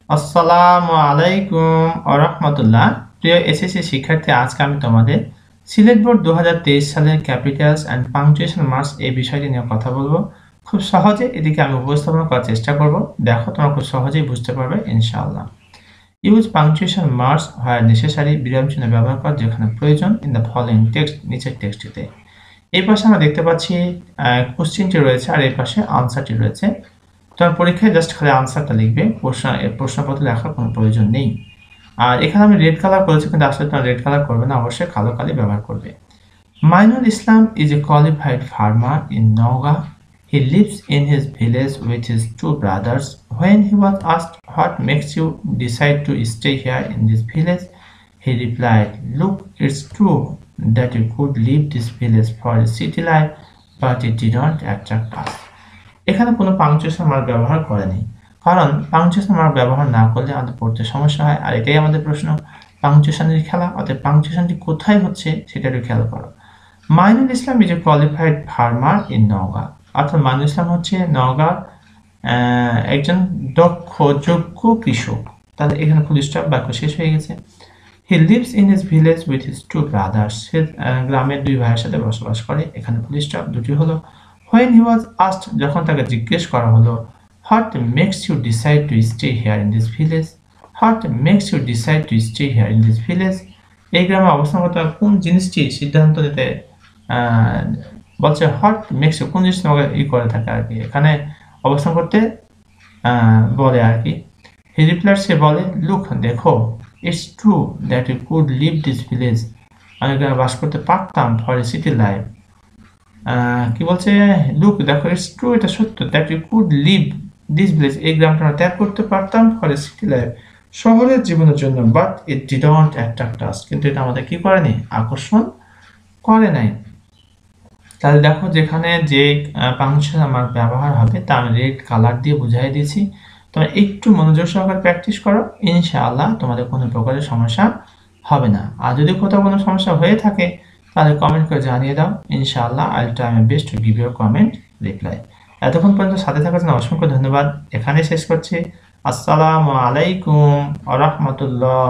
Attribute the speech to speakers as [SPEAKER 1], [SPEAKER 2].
[SPEAKER 1] আসসালামু আলাইকুম ওয়া রাহমাতুল্লাহ। প্রিয় এসএসসি শিক্ষার্থী, আজকে আমি তোমাদের সিলেট বোর্ড 2023 সালের ক্যাপিটালস অ্যান্ড পাংচুয়েশন মার্কস এই বিষয়টি নিয়ে কথা বলবো। খুব সহজে এদিকে আমি উপস্থাপন করার চেষ্টা করব। দেখো, তোমরা খুব সহজেই বুঝতে পারবে ইনশাআল্লাহ। Use punctuation marks where necessary, বিরাম চিহ্ন ব্যবহার কর যেখানে প্রয়োজন, ইন দ্য ফলোইং টেক্সট, নিচের টেক্সটিতে। এই পাশে আমরা দেখতে পাচ্ছি কোশ্চেনটি রয়েছে আর এই পাশে আনসারটি রয়েছে। তোমার পরীক্ষায় জাস্ট খালি আনসারটা লিখবে, প্রশ্নপত্র লেখার কোনো প্রয়োজন নেই। আর এখানে আমি রেড কালার করেছি, কিন্তু আসলে তোমরা রেড কালার করবে না, অবশ্যই কালো কালি ব্যবহার করবে। Mainul Islam is a qualified farmer in Noga. He lives in his village with his two brothers. When he was asked what makes you decide to stay here in this village, he replied, "Look, it's true that you could leave this village for a city life, but it did not attract us." এখানে কোনো punctuation mark ব্যবহার করেনি, কারণ punctuation mark ব্যবহার না করলে আমাদের পড়তে সমস্যা হয়। আর এটাই আমাদের প্রশ্ন, পাংচুয়েশনের খেলা, অর্থাৎ পাংচুয়েশনটি কোথায় হচ্ছে সেটা একটু খেয়াল করো। Mainul Islam is a qualified farmer in Naogaon, অর্থাৎ মাইনুল ইসলাম হচ্ছে নওগাঁর একজন দক্ষ যোগ্য কৃষক। তাহলে এখানে ফুল স্টপ, বাক্য শেষ হয়ে গেছে। He lives in his village with his two brothers, সে গ্রামের দুই ভাইয়ের সাথে বসবাস করে। এখানে ফুল স্টপ, দুটি হলো। When he was asked, যখন তাকে জিজ্ঞেস করা হলো, what makes you decide to stay here in this village, what makes you decide to stay here in this village, এই গ্রামে অবস্থান করতে কোন জিনিসটি সিদ্ধান্ত নিতে বলছে, হোয়াট মেক্স ইউ, কোন জিনিস তোমাকে করে থাকে আর কি, এখানে অবস্থান করতে বলে আর কি। হি রিপ্লাইড, সে বলে, লুক, দেখো, it's true that you could leave this village, আমি এখানে বাস করতে পারতাম, ফর এ সিটি লাইফ। কি বলছে, লুক, দেখো, ইটস ট্রু, এটা সত্য, that you could leave this village, এই গ্রামটা আমরা ত্যাগ করতে পারতাম, ফর এ সিটি লাইফ, শহরের জীবনের জন্য, বাট ইট ডিডন্ট অ্যাট্রাক্ট আস, কিন্তু এটা আমাদের কি করেনি, আকর্ষণ করে নাই। তাহলে দেখো, যেখানে যে পাংচুয়েশন মার্ক ব্যবহার হবে তা আমি রেড কালার দিয়ে বুঝাই দিয়েছি। তোমরা একটু মনোযোগ সহকারে প্র্যাকটিস করো, ইনশাআল্লাহ তোমাদের কোনো প্রকারের সমস্যা হবে না। আর যদি কোথাও কোনো সমস্যা হয়ে থাকে তাহলে কমেন্ট করে জানিয়ে দাও, ইনশাআল্লাহ I will try my best to give your comment reply. এতক্ষণ পর্যন্ত সাথে থাকার জন্য অসংখ্য ধন্যবাদ। এখানে শেষ করছি। আসসালামু আলাইকুম ওয়া রাহমাতুল্লাহ।